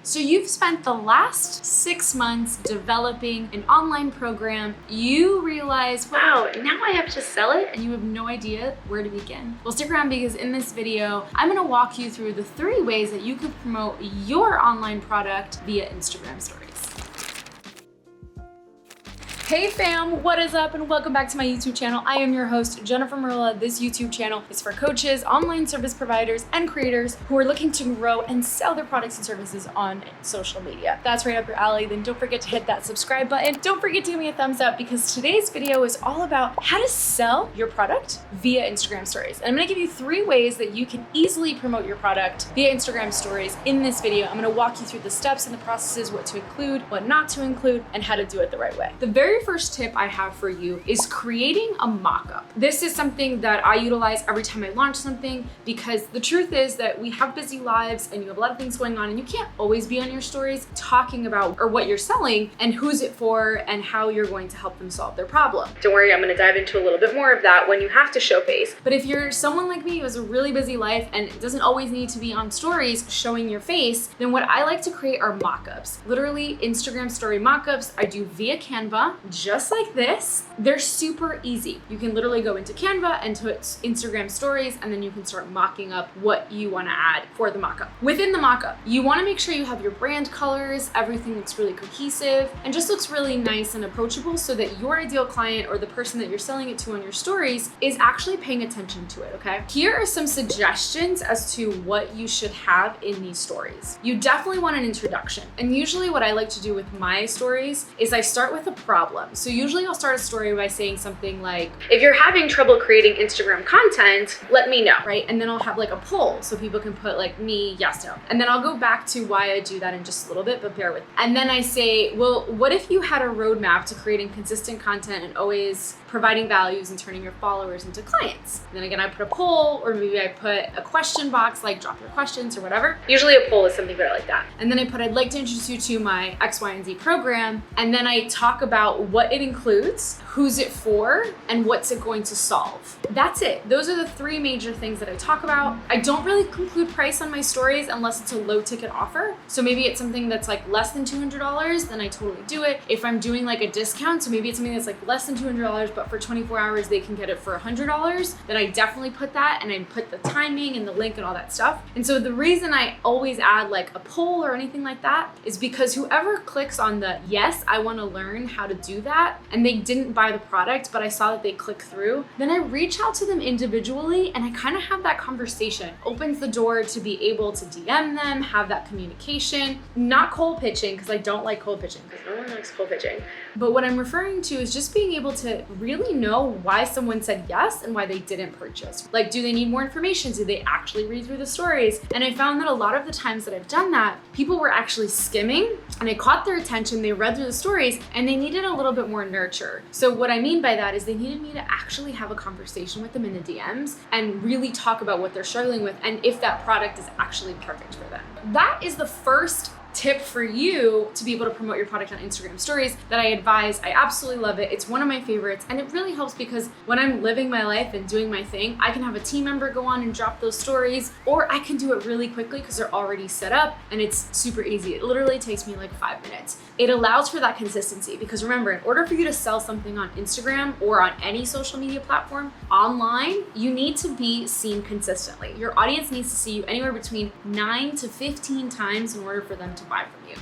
So you've spent the last 6 months developing an online program. You realize, wow, now I have to sell it, and you have no idea where to begin. Well, stick around because in this video, I'm gonna walk you through the 3 ways that you can promote your online product via Instagram stories. Hey fam, what is up and welcome back to my YouTube channel. I am your host, Jennifer Morilla. This YouTube channel is for coaches, online service providers, and creators who are looking to grow and sell their products and services on social media. If that's right up your alley, then don't forget to hit that subscribe button. Don't forget to give me a thumbs up because today's video is all about how to sell your product via Instagram stories. And I'm gonna give you 3 ways that you can easily promote your product via Instagram stories in this video. I'm gonna walk you through the steps and the processes, what to include, what not to include, and how to do it the right way. The very first tip I have for you is creating a mock-up. This is something that I utilize every time I launch something because the truth is that we have busy lives and you have a lot of things going on and you can't always be on your stories talking about or what you're selling and who's it for and how you're going to help them solve their problem. Don't worry, I'm gonna dive into a little bit more of that when you have to show face. But if you're someone like me who has a really busy life and it doesn't always need to be on stories showing your face, then what I like to create are mock-ups. Literally Instagram story mock-ups I do via Canva, just like this. They're super easy. You can literally go into Canva and to Instagram stories, and then you can start mocking up what you want to add for the mockup. Within the mockup, you want to make sure you have your brand colors, everything looks really cohesive and just looks really nice and approachable so that your ideal client or the person that you're selling it to on your stories is actually paying attention to it, okay? Here are some suggestions as to what you should have in these stories. You definitely want an introduction. And usually what I like to do with my stories is I start with a problem. So usually I'll start a story by saying something like, if you're having trouble creating Instagram content, let me know, right? And then I'll have like a poll so people can put like me, yes, no. And then I'll go back to why I do that in just a little bit, but bear with me. And then I say, well, what if you had a roadmap to creating consistent content and always providing values and turning your followers into clients? And then again, I put a poll or maybe I put a question box, like drop your questions or whatever. Usually a poll is something better like that. And then I put, I'd like to introduce you to my X, Y, and Z program. And then I talk about what it includes, who's it for, and what's it going to solve. That's it. Those are the 3 major things that I talk about. I don't really include price on my stories unless it's a low ticket offer. So maybe it's something that's like less than $200, then I totally do it. If I'm doing like a discount, so maybe it's something that's like less than $200, but for 24 hours, they can get it for $100, then I definitely put that and I put the timing and the link and all that stuff. And so the reason I always add like a poll or anything like that is because whoever clicks on the, yes, I wanna learn how to do that, and they didn't buy the product, but I saw that they click through, then I reach out to them individually and I kind of have that conversation. Opens the door to be able to DM them, have that communication, not cold pitching, because I don't like cold pitching, because no one likes cold pitching. But what I'm referring to is just being able to really know why someone said yes and why they didn't purchase. Like, do they need more information? Do they actually read through the stories? And I found that a lot of the times that I've done that, people were actually skimming and I caught their attention, they read through the stories and they needed a little bit more nurture. So what I mean by that is they needed me to actually have a conversation with them in the DMs and really talk about what they're struggling with and if that product is actually perfect for them. That is the first tip for you to be able to promote your product on Instagram stories that I advise. I absolutely love it. It's one of my favorites and it really helps because when I'm living my life and doing my thing, I can have a team member go on and drop those stories, or I can do it really quickly because they're already set up and it's super easy. It literally takes me like 5 minutes. It allows for that consistency because remember, in order for you to sell something on Instagram or on any social media platform online, you need to be seen consistently. Your audience needs to see you anywhere between 9 to 15 times in order for them to buy from you.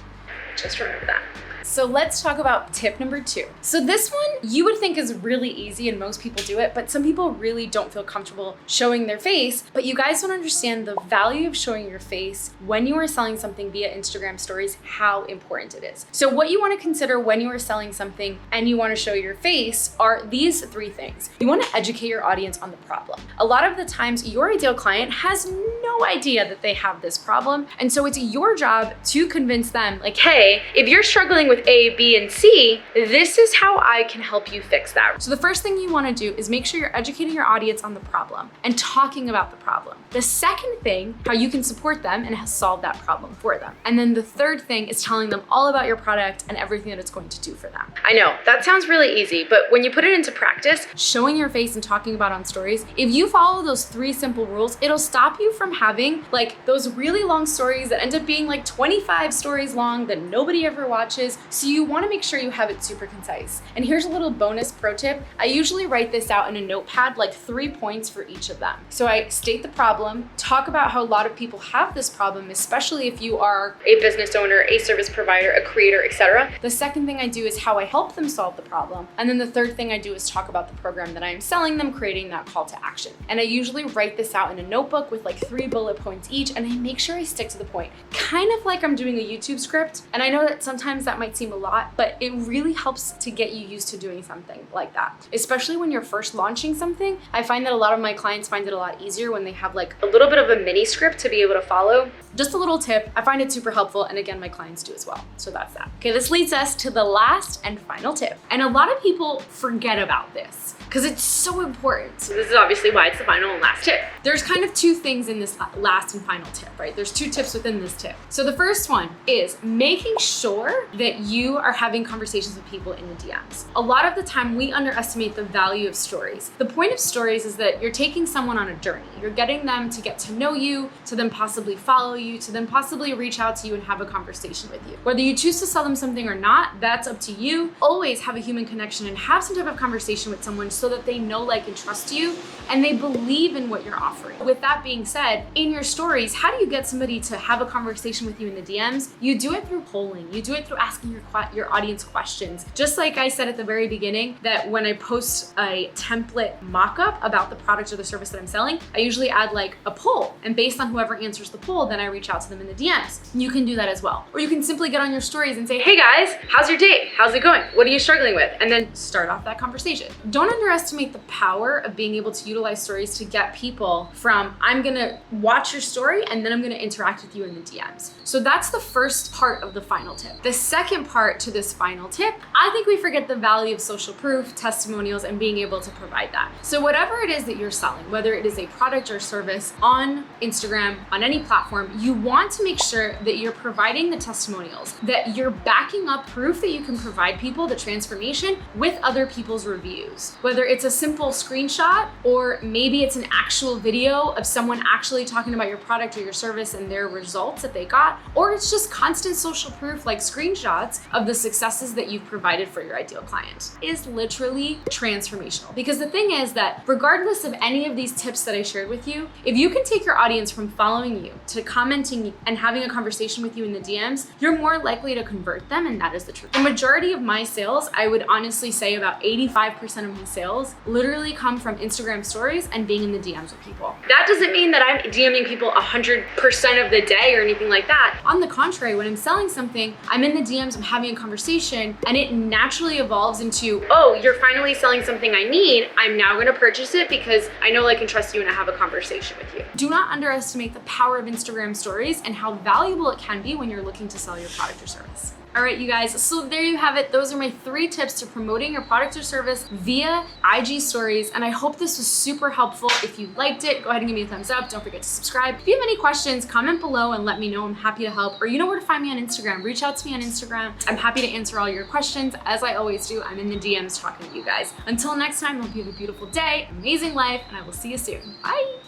Just remember that. So let's talk about tip number 2. So this one you would think is really easy and most people do it, but some people really don't feel comfortable showing their face. But you guys don't understand the value of showing your face when you are selling something via Instagram stories, how important it is. So what you want to consider when you are selling something and you want to show your face are these 3 things. You want to educate your audience on the problem. A lot of the times your ideal client has no idea that they have this problem. And so it's your job to convince them like, hey, if you're struggling with A, B, and C, this is how I can help you fix that. So the first thing you want to do is make sure you're educating your audience on the problem and talking about the problem. The second thing, how you can support them and solve that problem for them. And then the third thing is telling them all about your product and everything that it's going to do for them. I know, that sounds really easy, but when you put it into practice, showing your face and talking about it on stories, if you follow those 3 simple rules, it'll stop you from having like those really long stories that end up being like 25 stories long that nobody ever watches. So you want to make sure you have it super concise. And here's a little bonus pro tip. I usually write this out in a notepad, like 3 points for each of them. So I state the problem, talk about how a lot of people have this problem, especially if you are a business owner, a service provider, a creator, etc. The second thing I do is how I help them solve the problem. And then the third thing I do is talk about the program that I am selling them, creating that call to action. And I usually write this out in a notebook with like 3 bullet points each, and I make sure I stick to the point. Kind of like I'm doing a YouTube script. And I know that sometimes that might seem a lot, but it really helps to get you used to doing something like that. Especially when you're first launching something, I find that a lot of my clients find it a lot easier when they have like a little bit of a mini script to be able to follow. Just a little tip. I find it super helpful, and again, my clients do as well. So that's that. Okay, this leads us to the last and final tip. And a lot of people forget about this because it's so important. So this is obviously why it's the final and last tip. There's kind of 2 things in this last and final tip, right? There's 2 tips within this tip. So the first one is making sure that you are having conversations with people in the DMs. A lot of the time we underestimate the value of stories. The point of stories is that you're taking someone on a journey. You're getting them to get to know you, to then possibly follow you, to then possibly reach out to you and have a conversation with you. Whether you choose to sell them something or not, that's up to you. Always have a human connection and have some type of conversation with someone so that they know, like, and trust you, and they believe in what you're offering. With that being said, in your stories, how do you get somebody to have a conversation with you in the DMs? You do it through polling. You do it through asking your audience questions. Just like I said at the very beginning, that when I post a template mock-up about the product or the service that I'm selling, I usually add like a poll, and based on whoever answers the poll, then I reach out to them in the DMs. You can do that as well. Or you can simply get on your stories and say, hey guys, how's your day? How's it going? What are you struggling with? And then start off that conversation. Don't underestimate the power of being able to utilize stories to get people from, I'm gonna watch your story and then I'm gonna interact with you in the DMs. So that's the first part of the final tip. The second part to this final tip, I think we forget the value of social proof, testimonials, and being able to provide that. So whatever it is that you're selling, whether it is a product or service on Instagram, on any platform, you want to make sure that you're providing the testimonials, that you're backing up proof that you can provide people the transformation with other people's reviews. Whether it's a simple screenshot or maybe it's an actual video of someone actually talking about your product or your service and their results that they got, or it's just constant social proof like screenshots of the successes that you've provided for your ideal client, is literally transformational. Because the thing is that regardless of any of these tips that I shared with you, if you can take your audience from following you to commenting and having a conversation with you in the DMs, you're more likely to convert them, and that is the truth. The majority of my sales, I would honestly say about 85% of my sales literally come from Instagram stories and being in the DMs with people. That doesn't mean that I'm DMing people 100% of the day or anything like that. On the contrary, when I'm selling something, I'm in the DMs, I'm having a conversation, and it naturally evolves into, oh, you're finally selling something I need. I'm now gonna purchase it because I know, like, and trust you and I have a conversation with you. Do not underestimate the power of Instagram stories and how valuable it can be when you're looking to sell your product or service. All right, you guys, so there you have it. Those are my 3 tips to promoting your product or service via IG stories. And I hope this was super helpful. If you liked it, go ahead and give me a thumbs up. Don't forget to subscribe. If you have any questions, comment below and let me know. I'm happy to help. Or you know where to find me on Instagram. Reach out to me on Instagram. I'm happy to answer all your questions. As I always do, I'm in the DMs talking to you guys. Until next time, I hope you have a beautiful day, amazing life, and I will see you soon. Bye.